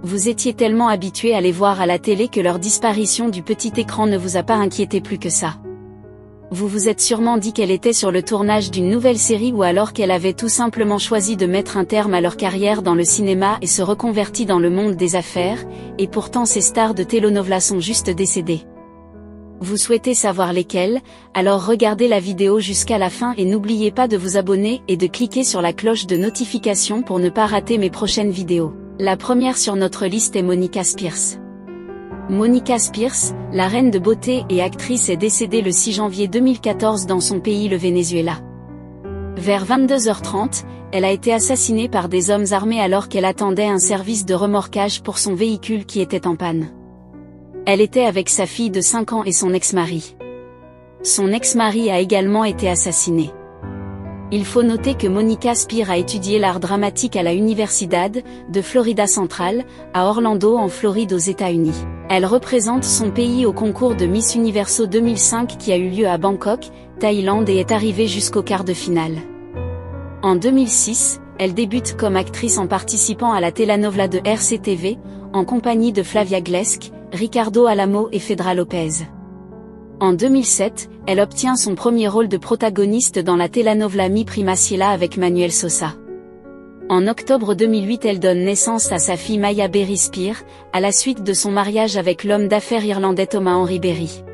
Vous étiez tellement habitué à les voir à la télé que leur disparition du petit écran ne vous a pas inquiété plus que ça. Vous vous êtes sûrement dit qu'elle était sur le tournage d'une nouvelle série ou alors qu'elle avait tout simplement choisi de mettre un terme à leur carrière dans le cinéma et se reconvertit dans le monde des affaires, et pourtant ces stars de telenovela sont juste décédées. Vous souhaitez savoir lesquelles? Alors regardez la vidéo jusqu'à la fin et n'oubliez pas de vous abonner et de cliquer sur la cloche de notification pour ne pas rater mes prochaines vidéos. La première sur notre liste est Monica Spears. Monica Spears, la reine de beauté et actrice est décédée le 6 janvier 2014 dans son pays le Venezuela. Vers 22h30, elle a été assassinée par des hommes armés alors qu'elle attendait un service de remorquage pour son véhicule qui était en panne. Elle était avec sa fille de 5 ans et son ex-mari. Son ex-mari a également été assassiné. Il faut noter que Monica Spears a étudié l'art dramatique à la Universidad de Florida Central, à Orlando en Floride aux États-Unis. Elle représente son pays au concours de Miss Universo 2005 qui a eu lieu à Bangkok, Thaïlande et est arrivée jusqu'au quart de finale. En 2006, elle débute comme actrice en participant à la telenovela de RCTV, en compagnie de Flavia Glesk, Ricardo Alamo et Fedra Lopez. En 2007, elle obtient son premier rôle de protagoniste dans la telenovela Mi Prima Ciela avec Manuel Sosa. En octobre 2008, elle donne naissance à sa fille Maya Berry Spears, à la suite de son mariage avec l'homme d'affaires irlandais Thomas Henry Berry.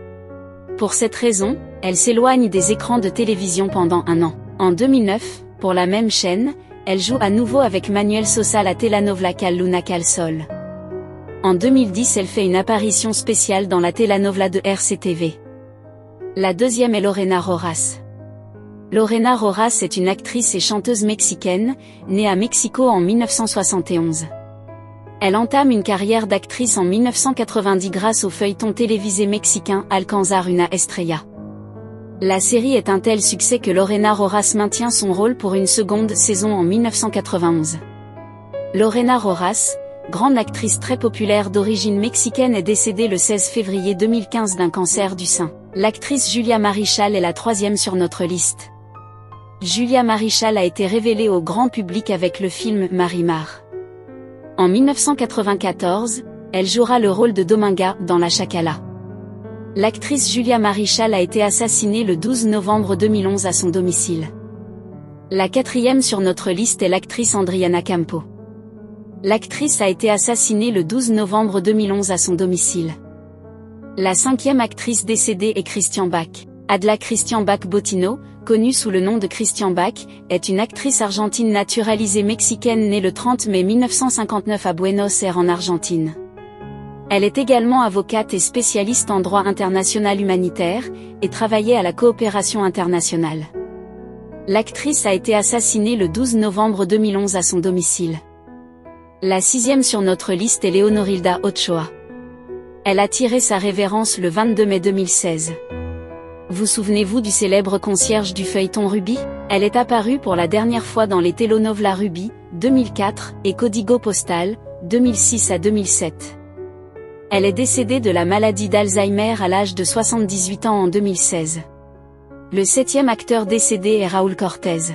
Pour cette raison, elle s'éloigne des écrans de télévision pendant un an. En 2009, pour la même chaîne, elle joue à nouveau avec Manuel Sosa la telenovela Cal Luna Cal Sol. En 2010, elle fait une apparition spéciale dans la telenovela de RCTV. La deuxième est Lorena Rojas. Lorena Rojas est une actrice et chanteuse mexicaine, née à Mexico en 1971. Elle entame une carrière d'actrice en 1990 grâce au feuilleton télévisé mexicain Alcanzar una estrella. La série est un tel succès que Lorena Rojas maintient son rôle pour une seconde saison en 1991. Lorena Rojas, grande actrice très populaire d'origine mexicaine, est décédée le 16 février 2015 d'un cancer du sein. L'actrice Julia Marichal est la troisième sur notre liste. Julia Marichal a été révélée au grand public avec le film Marimar. En 1994, elle jouera le rôle de Dominga dans La Chacala. L'actrice Julia Marichal a été assassinée le 12 novembre 2011 à son domicile. La quatrième sur notre liste est l'actrice Adriana Campo. L'actrice a été assassinée le 12 novembre 2011 à son domicile. La cinquième actrice décédée est Christian Bach. Adla Christian Bach Botino, connue sous le nom de Christian Bach, est une actrice argentine naturalisée mexicaine née le 30 mai 1959 à Buenos Aires en Argentine. Elle est également avocate et spécialiste en droit international humanitaire, et travaillait à la coopération internationale. L'actrice a été assassinée le 12 novembre 2011 à son domicile. La sixième sur notre liste est Leonorilda Ochoa. Elle a tiré sa révérence le 22 mai 2016. Vous souvenez-vous du célèbre concierge du feuilleton Ruby? Elle est apparue pour la dernière fois dans les telenovelas Ruby, 2004, et Código Postal, 2006 à 2007. Elle est décédée de la maladie d'Alzheimer à l'âge de 78 ans en 2016. Le septième acteur décédé est Raúl Cortés.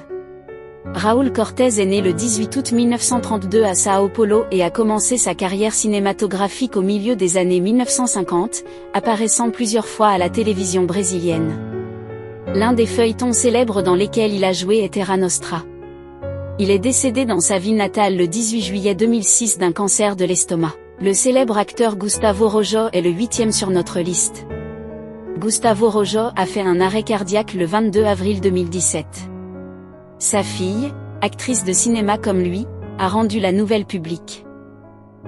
Raúl Cortés est né le 18 août 1932 à Sao Paulo et a commencé sa carrière cinématographique au milieu des années 1950, apparaissant plusieurs fois à la télévision brésilienne. L'un des feuilletons célèbres dans lesquels il a joué est Terra Nostra. Il est décédé dans sa ville natale le 18 juillet 2006 d'un cancer de l'estomac. Le célèbre acteur Gustavo Rojo est le huitième sur notre liste. Gustavo Rojo a fait un arrêt cardiaque le 22 avril 2017. Sa fille, actrice de cinéma comme lui, a rendu la nouvelle publique.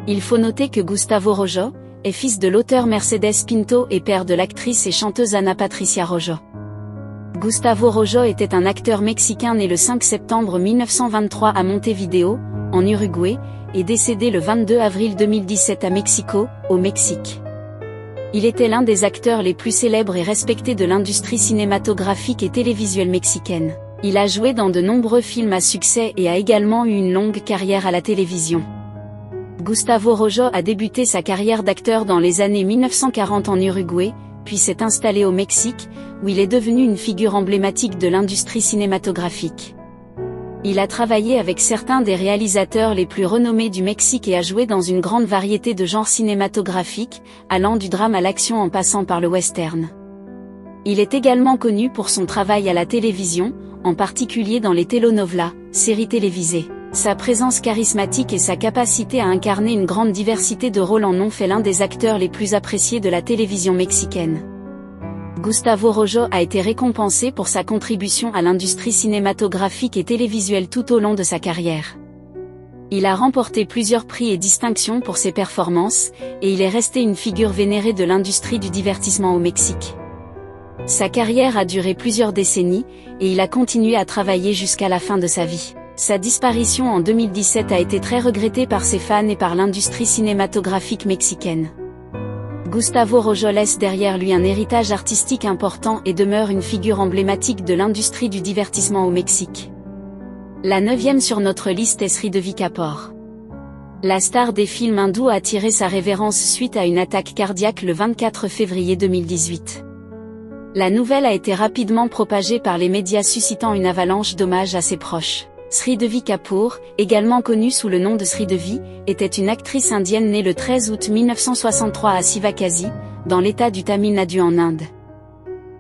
Il faut noter que Gustavo Rojo est fils de l'auteur Mercedes Pinto et père de l'actrice et chanteuse Ana Patricia Rojo. Gustavo Rojo était un acteur mexicain né le 5 septembre 1923 à Montevideo, en Uruguay, et décédé le 22 avril 2017 à Mexico, au Mexique. Il était l'un des acteurs les plus célèbres et respectés de l'industrie cinématographique et télévisuelle mexicaine. Il a joué dans de nombreux films à succès et a également eu une longue carrière à la télévision. Gustavo Rojo a débuté sa carrière d'acteur dans les années 1940 en Uruguay, puis s'est installé au Mexique, où il est devenu une figure emblématique de l'industrie cinématographique. Il a travaillé avec certains des réalisateurs les plus renommés du Mexique et a joué dans une grande variété de genres cinématographiques, allant du drame à l'action en passant par le western. Il est également connu pour son travail à la télévision, en particulier dans les telenovelas, séries télévisées. Sa présence charismatique et sa capacité à incarner une grande diversité de rôles en ont fait l'un des acteurs les plus appréciés de la télévision mexicaine. Gustavo Rojo a été récompensé pour sa contribution à l'industrie cinématographique et télévisuelle tout au long de sa carrière. Il a remporté plusieurs prix et distinctions pour ses performances, et il est resté une figure vénérée de l'industrie du divertissement au Mexique. Sa carrière a duré plusieurs décennies, et il a continué à travailler jusqu'à la fin de sa vie. Sa disparition en 2017 a été très regrettée par ses fans et par l'industrie cinématographique mexicaine. Gustavo Rojo laisse derrière lui un héritage artistique important et demeure une figure emblématique de l'industrie du divertissement au Mexique. La 9e sur notre liste est Sridevi Kapoor. La star des films hindous a tiré sa révérence suite à une attaque cardiaque le 24 février 2018. La nouvelle a été rapidement propagée par les médias suscitant une avalanche d'hommages à ses proches. Sridevi Kapoor, également connue sous le nom de Sridevi, était une actrice indienne née le 13 août 1963 à Sivakasi, dans l'état du Tamil Nadu en Inde.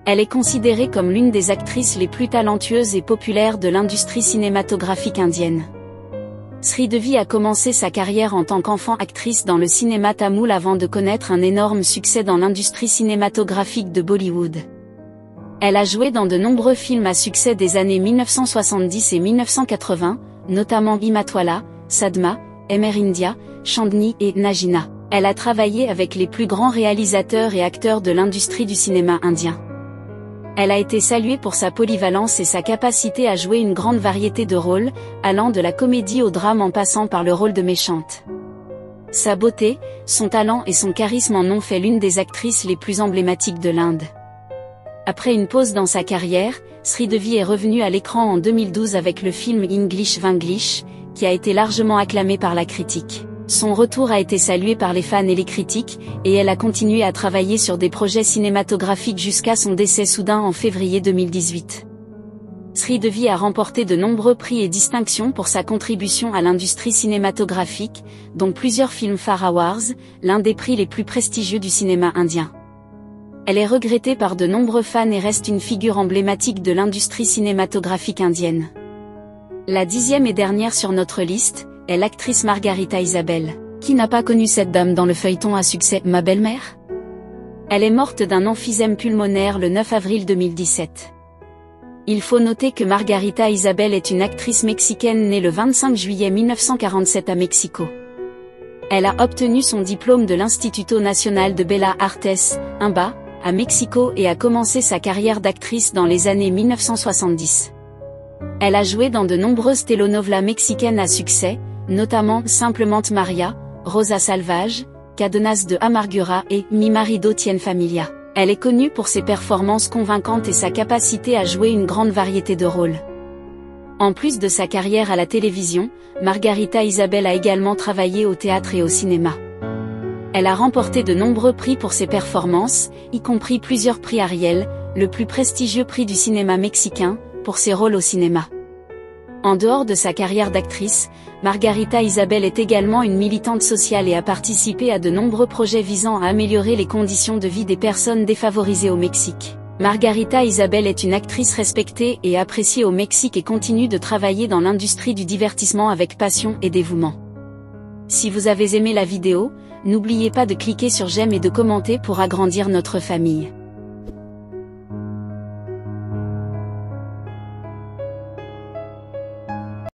Elle est considérée comme l'une des actrices les plus talentueuses et populaires de l'industrie cinématographique indienne. Sridevi a commencé sa carrière en tant qu'enfant actrice dans le cinéma tamoul avant de connaître un énorme succès dans l'industrie cinématographique de Bollywood. Elle a joué dans de nombreux films à succès des années 1970 et 1980, notamment Himatwala, Sadma, Emer India, Chandni et Nagina. Elle a travaillé avec les plus grands réalisateurs et acteurs de l'industrie du cinéma indien. Elle a été saluée pour sa polyvalence et sa capacité à jouer une grande variété de rôles, allant de la comédie au drame en passant par le rôle de méchante. Sa beauté, son talent et son charisme en ont fait l'une des actrices les plus emblématiques de l'Inde. Après une pause dans sa carrière, Sridevi est revenue à l'écran en 2012 avec le film English Vanglish, qui a été largement acclamé par la critique. Son retour a été salué par les fans et les critiques, et elle a continué à travailler sur des projets cinématographiques jusqu'à son décès soudain en février 2018. Sridevi a remporté de nombreux prix et distinctions pour sa contribution à l'industrie cinématographique, dont plusieurs Filmfare Awards, l'un des prix les plus prestigieux du cinéma indien. Elle est regrettée par de nombreux fans et reste une figure emblématique de l'industrie cinématographique indienne. La 10e et dernière sur notre liste est l'actrice Margarita Isabel. Qui n'a pas connu cette dame dans le feuilleton à succès Ma belle-mère ? Elle est morte d'un emphysème pulmonaire le 9 avril 2017. Il faut noter que Margarita Isabel est une actrice mexicaine née le 25 juillet 1947 à Mexico. Elle a obtenu son diplôme de l'Instituto Nacional de Bellas Artes, INBA, à Mexico et a commencé sa carrière d'actrice dans les années 1970. Elle a joué dans de nombreuses telenovelas mexicaines à succès, notamment Simplement Maria, Rosa Salvaje, Cadenas de Amargura et Mi marido tiene familia. Elle est connue pour ses performances convaincantes et sa capacité à jouer une grande variété de rôles. En plus de sa carrière à la télévision, Margarita Isabel a également travaillé au théâtre et au cinéma. Elle a remporté de nombreux prix pour ses performances, y compris plusieurs prix Ariel, le plus prestigieux prix du cinéma mexicain, pour ses rôles au cinéma. En dehors de sa carrière d'actrice, Margarita Isabel est également une militante sociale et a participé à de nombreux projets visant à améliorer les conditions de vie des personnes défavorisées au Mexique. Margarita Isabel est une actrice respectée et appréciée au Mexique et continue de travailler dans l'industrie du divertissement avec passion et dévouement. Si vous avez aimé la vidéo, n'oubliez pas de cliquer sur j'aime et de commenter pour agrandir notre famille.